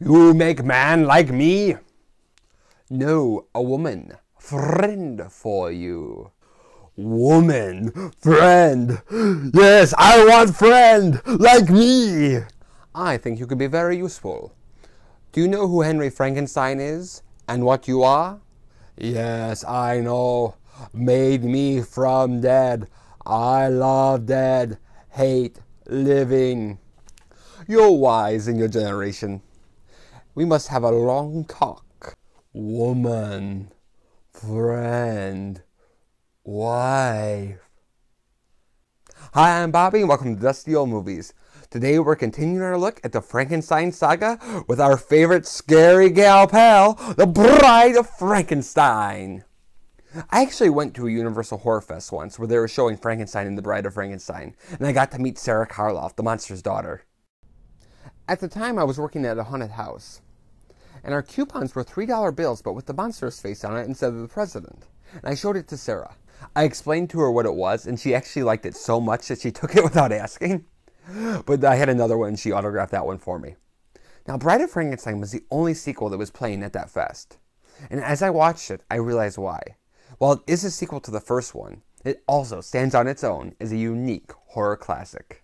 You make man like me? No, a woman. Friend for you. Woman. Friend. Yes, I want friend like me. I think you could be very useful. Do you know who Henry Frankenstein is? And what you are? Yes, I know. Made me from dead. I love dead. Hate living. You're wise in your generation. We must have a long talk. Woman. Friend. Wife. Hi, I'm Bobby and welcome to Dusty Old Movies. Today we're continuing our look at the Frankenstein saga with our favorite scary gal pal, the Bride of Frankenstein. I actually went to a Universal Horror Fest once where they were showing Frankenstein and the Bride of Frankenstein, and I got to meet Sarah Karloff, the monster's daughter. At the time I was working at a haunted house, and our coupons were $3 bills but with the monster's face on it instead of the president, and I showed it to Sarah. I explained to her what it was, and she actually liked it so much that she took it without asking. But I had another one, and she autographed that one for me. Now, Bride of Frankenstein was the only sequel that was playing at that fest. And as I watched it, I realized why. While it is a sequel to the first one, it also stands on its own as a unique horror classic.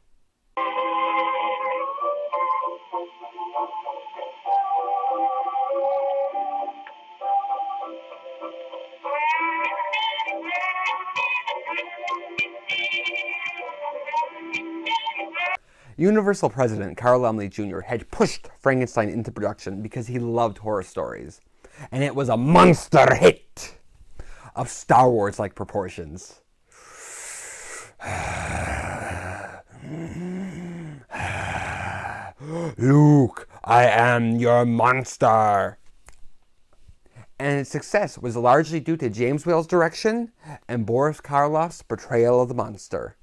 Universal president Carl Laemmle Jr. had pushed Frankenstein into production because he loved horror stories. And it was a monster hit of Star Wars-like proportions. Luke, I am your monster. And its success was largely due to James Whale's direction and Boris Karloff's portrayal of the monster.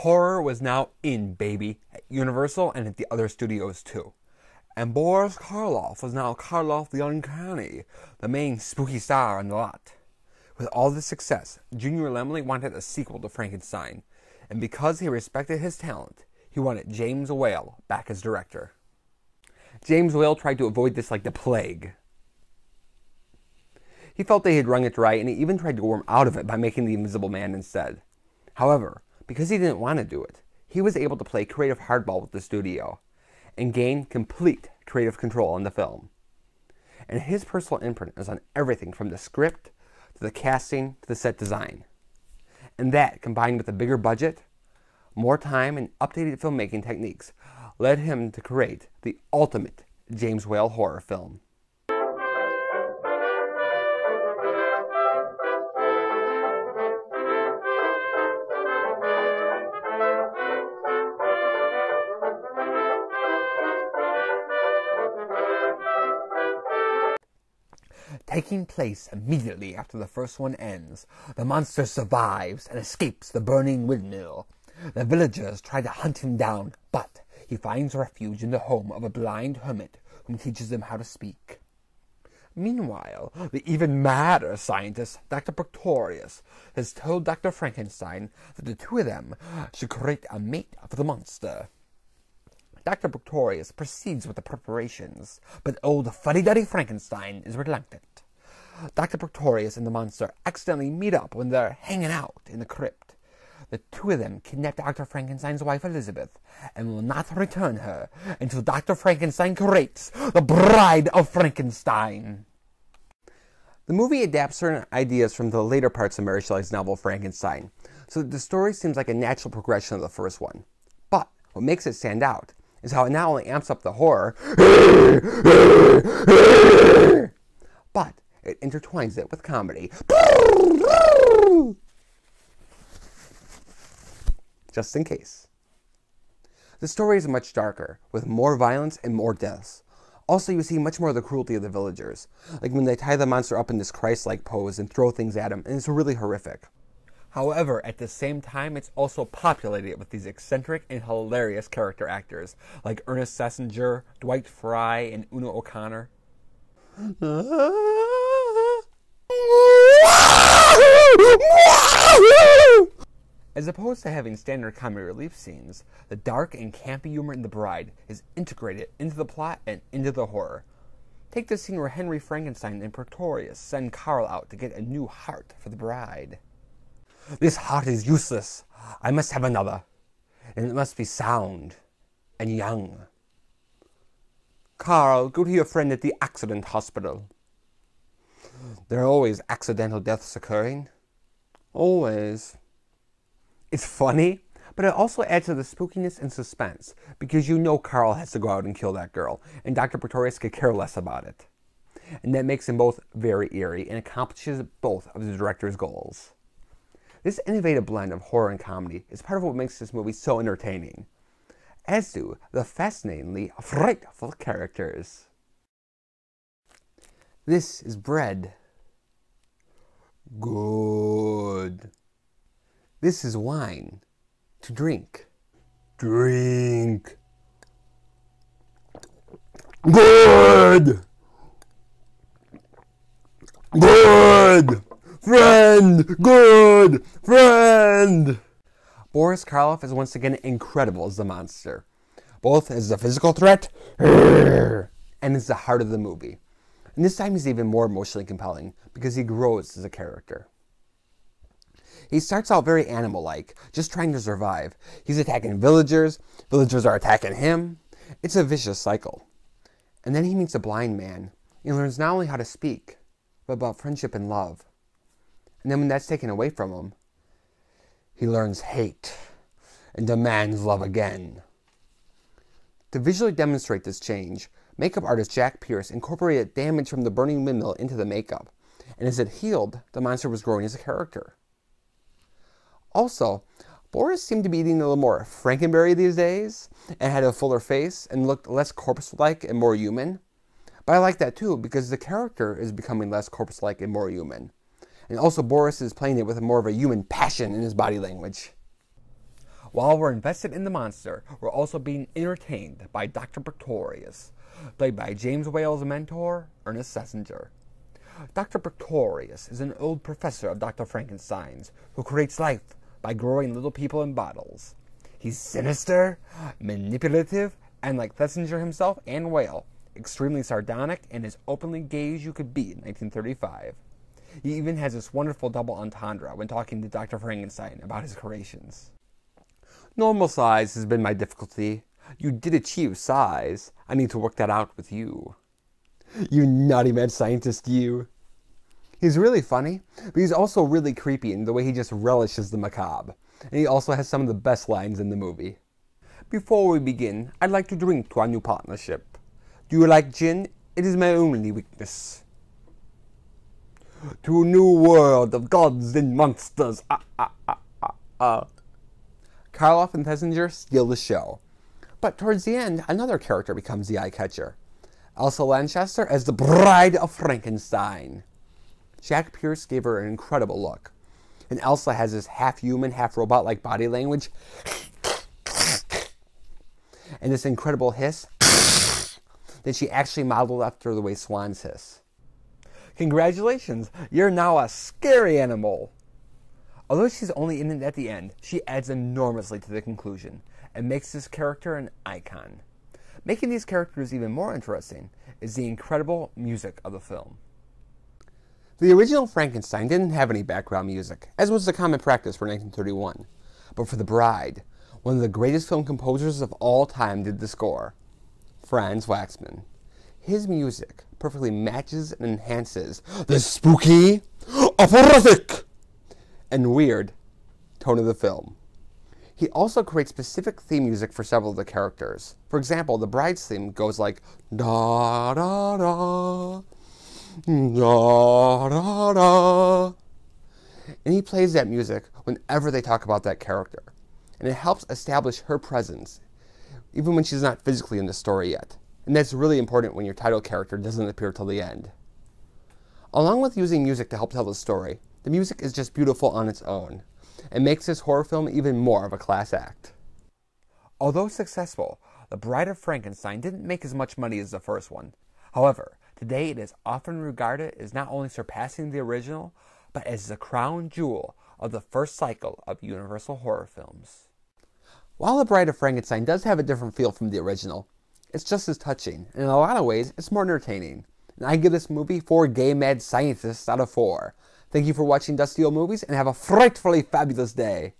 Horror was now in, baby, at Universal and at the other studios too. And Boris Karloff was now Karloff the Uncanny, the main spooky star on the lot. With all this success, Junior Laemmle wanted a sequel to Frankenstein, and because he respected his talent, he wanted James Whale back as director. James Whale tried to avoid this like the plague. He felt they had wrung it dry, and he even tried to worm out of it by making the Invisible Man instead. However, because he didn't want to do it, he was able to play creative hardball with the studio and gain complete creative control on the film. And his personal imprint is on everything from the script to the casting to the set design. And that, combined with a bigger budget, more time, and updated filmmaking techniques, led him to create the ultimate James Whale horror film. Taking place immediately after the first one ends, the monster survives and escapes the burning windmill. The villagers try to hunt him down, but he finds refuge in the home of a blind hermit who teaches him how to speak. Meanwhile, the even madder scientist, Dr. Pretorius, has told Dr. Frankenstein that the two of them should create a mate for the monster. Dr. Pretorius proceeds with the preparations, but old fuddy-duddy Frankenstein is reluctant. Dr. Pretorius and the monster accidentally meet up when they're hanging out in the crypt. The two of them kidnap Dr. Frankenstein's wife Elizabeth and will not return her until Dr. Frankenstein creates the Bride of Frankenstein. The movie adapts certain ideas from the later parts of Mary Shelley's novel Frankenstein, so that the story seems like a natural progression of the first one. But what makes it stand out is how it not only amps up the horror, but it intertwines it with comedy. Just in case. The story is much darker, with more violence and more deaths. Also, you see much more of the cruelty of the villagers, like when they tie the monster up in this Christ-like pose and throw things at him, and it's really horrific. However, at the same time, it's also populated with these eccentric and hilarious character actors, like Ernest Schlesinger, Dwight Fry, and Una O'Connor. As opposed to having standard comic relief scenes, the dark and campy humor in The Bride is integrated into the plot and into the horror. Take the scene where Henry Frankenstein and Portrayals send Carl out to get a new heart for the bride. This heart is useless. I must have another, and it must be sound and young. Carl, go to your friend at the accident hospital. There are always accidental deaths occurring. Always. It's funny, but it also adds to the spookiness and suspense, because you know Carl has to go out and kill that girl, and Dr. Pretorius could care less about it. And that makes them both very eerie, and accomplishes both of the director's goals. This innovative blend of horror and comedy is part of what makes this movie so entertaining, as do the fascinatingly frightful characters. This is bread. Good. This is wine. To drink. Drink. Good. Good. Friend. Good. Friend. Boris Karloff is once again incredible as the monster, both as a physical threat and as the heart of the movie. And this time he's even more emotionally compelling because he grows as a character. He starts out very animal-like, just trying to survive. He's attacking villagers, villagers are attacking him. It's a vicious cycle. And then he meets a blind man. He learns not only how to speak, but about friendship and love. And then when that's taken away from him, he learns hate and demands love again. To visually demonstrate this change, makeup artist Jack Pierce incorporated damage from the burning windmill into the makeup. And as it healed, the monster was growing as a character. Also, Boris seemed to be eating a little more Frankenberry these days, and had a fuller face, and looked less corpse-like and more human. But I like that too, because the character is becoming less corpse-like and more human. And also Boris is playing it with more of a human passion in his body language. While we're invested in the monster, we're also being entertained by Dr. Pretorius, played by James Whale's mentor, Ernest Schlesinger. Dr. Pretorius is an old professor of Dr. Frankenstein's, who creates life by growing little people in bottles. He's sinister, manipulative, and like Schlesinger himself and Whale, extremely sardonic and as openly gay as you could be in 1935. He even has this wonderful double entendre when talking to Dr. Frankenstein about his creations. Normal size has been my difficulty. You did achieve size. I need to work that out with you. You naughty mad scientist, you. He's really funny, but he's also really creepy in the way he just relishes the macabre. And he also has some of the best lines in the movie. Before we begin, I'd like to drink to our new partnership. Do you like gin? It is my only weakness. To a new world of gods and monsters. Karloff and Schlesinger steal the show. But towards the end, another character becomes the eye-catcher. Elsa Lanchester as the Bride of Frankenstein. Jack Pierce gave her an incredible look. And Elsa has this half-human, half-robot-like body language. And this incredible hiss that she actually modeled after the way swans hiss. Congratulations, you're now a scary animal. Although she's only in it at the end, she adds enormously to the conclusion and makes this character an icon. Making these characters even more interesting is the incredible music of the film. The original Frankenstein didn't have any background music, as was the common practice for 1931. But for The Bride, one of the greatest film composers of all time did the score, Franz Waxman. His music perfectly matches and enhances the spooky, horrific, and weird tone of the film. He also creates specific theme music for several of the characters. For example, the Bride's theme goes like da da da, da da da. And he plays that music whenever they talk about that character. And it helps establish her presence, even when she's not physically in the story yet. And that's really important when your title character doesn't appear till the end. Along with using music to help tell the story, the music is just beautiful on its own, and makes this horror film even more of a class act. Although successful, The Bride of Frankenstein didn't make as much money as the first one. However, today it is often regarded as not only surpassing the original, but as the crown jewel of the first cycle of Universal horror films. While The Bride of Frankenstein does have a different feel from the original, it's just as touching, and in a lot of ways, it's more entertaining. And I give this movie 4 gay mad scientists out of 4. Thank you for watching Dusty Old Movies, and have a frightfully fabulous day.